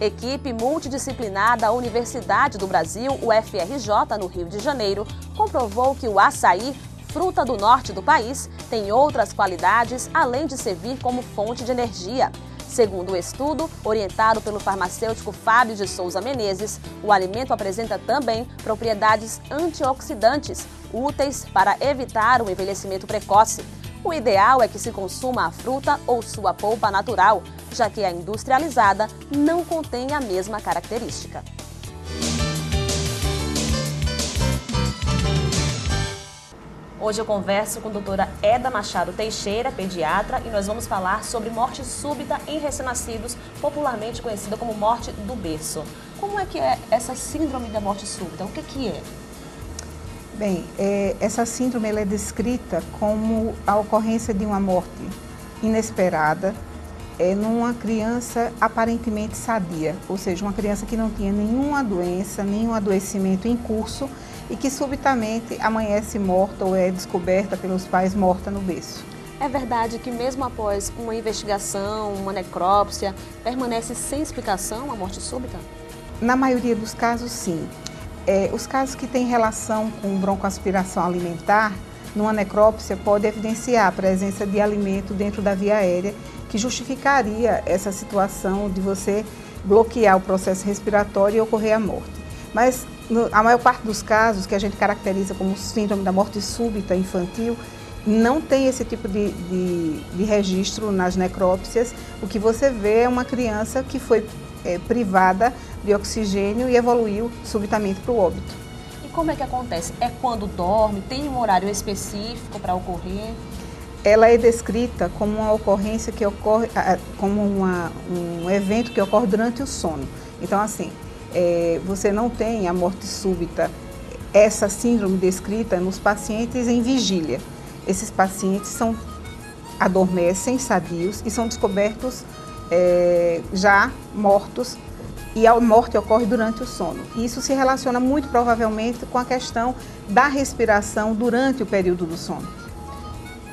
Equipe multidisciplinar da Universidade do Brasil, UFRJ, no Rio de Janeiro, comprovou que o açaí, fruta do norte do país, tem outras qualidades além de servir como fonte de energia. Segundo o estudo, orientado pelo farmacêutico Fábio de Souza Menezes, o alimento apresenta também propriedades antioxidantes, úteis para evitar o envelhecimento precoce. O ideal é que se consuma a fruta ou sua polpa natural, já que a industrializada não contém a mesma característica. Hoje eu converso com a doutora Eda Machado Teixeira, pediatra, e nós vamos falar sobre morte súbita em recém-nascidos, popularmente conhecida como morte do berço. Como é que é essa síndrome da morte súbita? O que é? Bem, essa síndrome ela é descrita como a ocorrência de uma morte inesperada numa criança aparentemente sadia, ou seja, uma criança que não tinha nenhuma doença, nenhum adoecimento em curso e que subitamente amanhece morta ou é descoberta pelos pais morta no berço. É verdade que mesmo após uma investigação, uma necrópsia, permanece sem explicação a morte súbita? Na maioria dos casos, sim. Os casos que têm relação com broncoaspiração alimentar, numa necrópsia, pode evidenciar a presença de alimento dentro da via aérea, que justificaria essa situação de você bloquear o processo respiratório e ocorrer a morte. Mas a maior parte dos casos que a gente caracteriza como síndrome da morte súbita infantil, não tem esse tipo de registro nas necrópsias. O que você vê é uma criança que foi privada de oxigênio e evoluiu subitamente para o óbito. E como é que acontece? É quando dorme? Tem um horário específico para ocorrer? Ela é descrita como uma ocorrência que ocorre, como um evento que ocorre durante o sono. Então, assim, você não tem a morte súbita, essa síndrome descrita nos pacientes em vigília. Esses pacientes adormecem sadios e são descobertos já mortos, e a morte ocorre durante o sono. Isso se relaciona muito provavelmente com a questão da respiração durante o período do sono.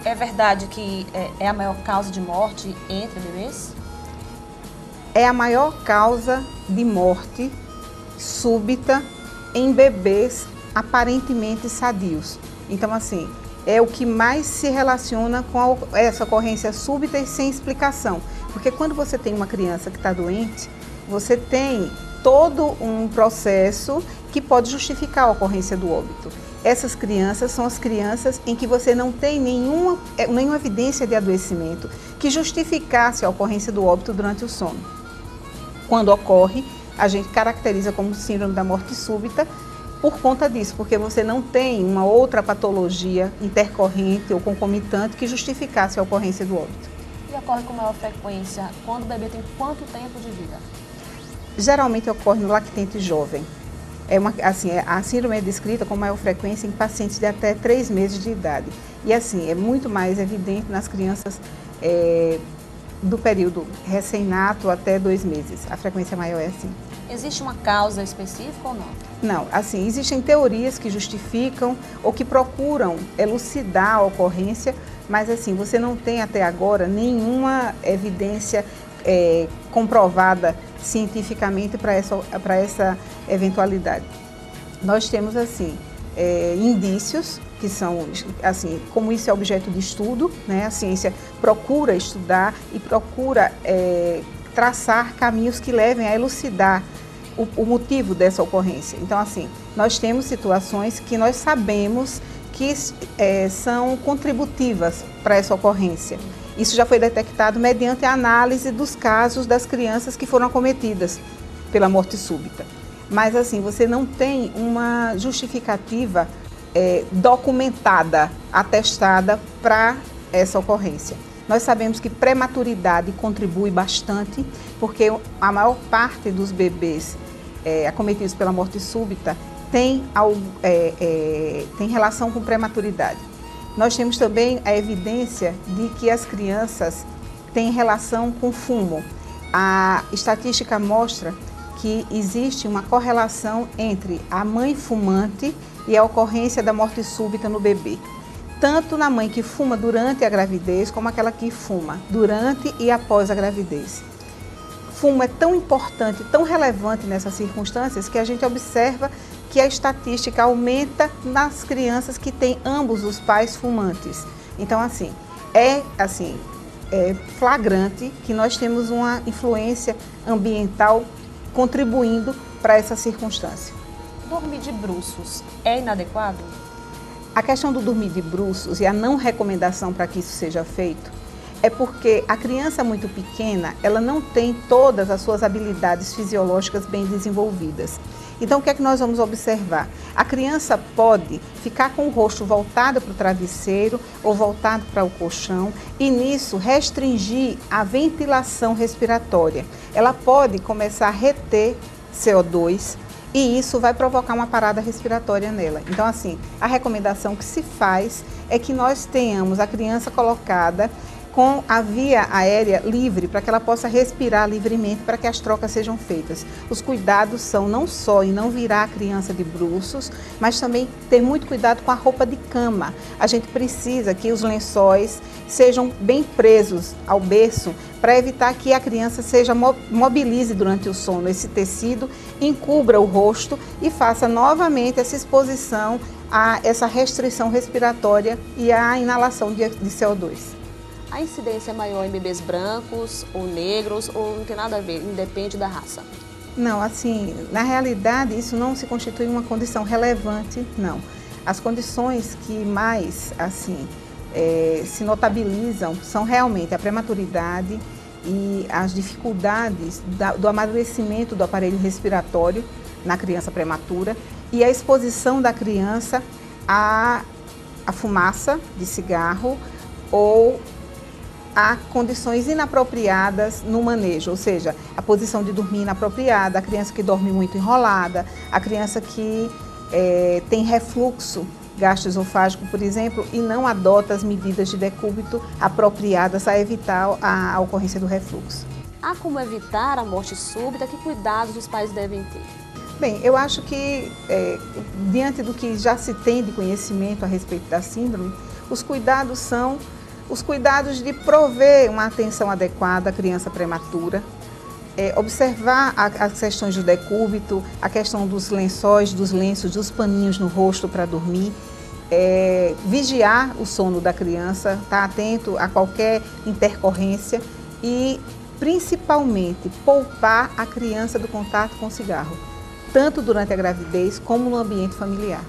É verdade que é a maior causa de morte entre bebês? É a maior causa de morte súbita em bebês aparentemente sadios. Então, assim, é o que mais se relaciona com essa ocorrência súbita e sem explicação. Porque quando você tem uma criança que está doente, você tem todo um processo que pode justificar a ocorrência do óbito. Essas crianças são as crianças em que você não tem nenhuma evidência de adoecimento que justificasse a ocorrência do óbito durante o sono. Quando ocorre, a gente caracteriza como síndrome da morte súbita por conta disso, porque você não tem uma outra patologia intercorrente ou concomitante que justificasse a ocorrência do óbito. E ocorre com maior frequência quando o bebê tem quanto tempo de vida? Geralmente ocorre no lactente jovem. A síndrome é descrita com maior frequência em pacientes de até 3 meses de idade. E assim, é muito mais evidente nas crianças do período recém-nato até 2 meses. A frequência maior é assim. Existe uma causa específica ou não? Não, assim, existem teorias que justificam ou que procuram elucidar a ocorrência, mas assim, você não tem até agora nenhuma evidência comprovada cientificamente para essa eventualidade. Nós temos, assim, indícios que são, assim, como isso é objeto de estudo, né? A ciência procura estudar e procura traçar caminhos que levem a elucidar o motivo dessa ocorrência. Então, assim, nós temos situações que nós sabemos que são contributivas para essa ocorrência. Isso já foi detectado mediante a análise dos casos das crianças que foram acometidas pela morte súbita. Mas, assim, você não tem uma justificativa documentada, atestada para essa ocorrência. Nós sabemos que prematuridade contribui bastante, porque a maior parte dos bebês acometidos pela morte súbita tem relação com prematuridade. Nós temos também a evidência de que as crianças têm relação com fumo. A estatística mostra que existe uma correlação entre a mãe fumante e a ocorrência da morte súbita no bebê. Tanto na mãe que fuma durante a gravidez, como aquela que fuma durante e após a gravidez. fumo é tão importante, tão relevante nessas circunstâncias que a gente observa que a estatística aumenta nas crianças que têm ambos os pais fumantes. Então, é flagrante que nós temos uma influência ambiental contribuindo para essa circunstância. Dormir de bruços é inadequado? A questão do dormir de bruços e a não recomendação para que isso seja feito é porque a criança muito pequena, ela não tem todas as suas habilidades fisiológicas bem desenvolvidas. Então, o que é que nós vamos observar? A criança pode ficar com o rosto voltado para o travesseiro ou voltado para o colchão e, nisso, restringir a ventilação respiratória. Ela pode começar a reter CO2 e isso vai provocar uma parada respiratória nela. Então, a recomendação que se faz é que nós tenhamos a criança colocada com a via aérea livre, para que ela possa respirar livremente, para que as trocas sejam feitas. Os cuidados são não só em não virar a criança de bruços, mas também ter muito cuidado com a roupa de cama. A gente precisa que os lençóis sejam bem presos ao berço, para evitar que a criança mobilize durante o sono. Esse tecido encubra o rosto e faça novamente essa exposição a essa restrição respiratória e a inalação de CO2. A incidência é maior em bebês brancos ou negros ou não tem nada a ver, independe da raça? Não, na realidade isso não se constitui uma condição relevante, não. As condições que mais, se notabilizam são realmente a prematuridade e as dificuldades do amadurecimento do aparelho respiratório na criança prematura e a exposição da criança à fumaça de cigarro ou há condições inapropriadas no manejo, ou seja, a posição de dormir inapropriada, a criança que dorme muito enrolada, a criança que tem refluxo gastroesofágico, por exemplo, e não adota as medidas de decúbito apropriadas a evitar a ocorrência do refluxo. Há como evitar a morte súbita? Que cuidados os pais devem ter? Bem, eu acho que, diante do que já se tem de conhecimento a respeito da síndrome, os cuidados são os cuidados de prover uma atenção adequada à criança prematura, observar as questões do decúbito, a questão dos lençóis, dos lenços, dos paninhos no rosto para dormir, vigiar o sono da criança, estar atento a qualquer intercorrência e, principalmente, poupar a criança do contato com o cigarro, tanto durante a gravidez como no ambiente familiar.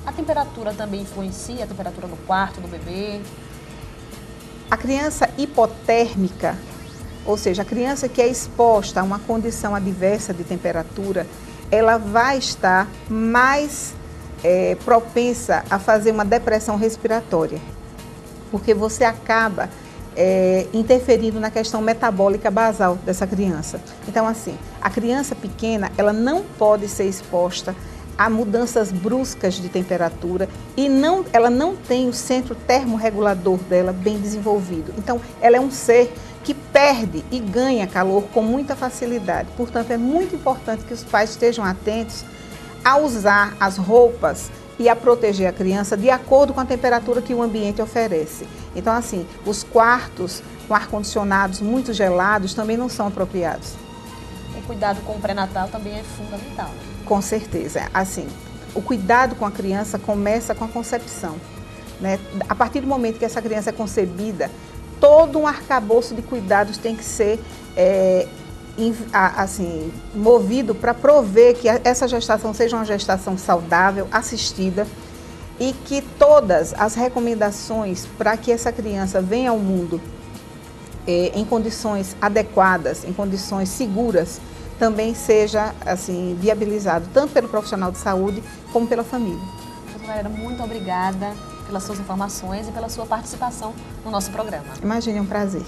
A temperatura também influencia, a temperatura no quarto do bebê? A criança hipotérmica, ou seja, a criança que é exposta a uma condição adversa de temperatura, ela vai estar mais propensa a fazer uma depressão respiratória, porque você acaba interferindo na questão metabólica basal dessa criança. Então, a criança pequena, ela não pode ser exposta a mudanças bruscas de temperatura e ela não tem o centro termorregulador dela bem desenvolvido. Então, ela é um ser que perde e ganha calor com muita facilidade. Portanto, é muito importante que os pais estejam atentos a usar as roupas e a proteger a criança de acordo com a temperatura que o ambiente oferece. Então, os quartos com ar-condicionados muito gelados também não são apropriados. O cuidado com o pré-natal também é fundamental, né? Com certeza. O cuidado com a criança começa com a concepção, né? A partir do momento que essa criança é concebida, todo um arcabouço de cuidados tem que ser movido para prover que essa gestação seja uma gestação saudável, assistida, e que todas as recomendações para que essa criança venha ao mundo em condições adequadas, em condições seguras, também seja viabilizado, tanto pelo profissional de saúde como pela família. Doutora Valéria, muito obrigada pelas suas informações e pela sua participação no nosso programa. Imagine, é um prazer.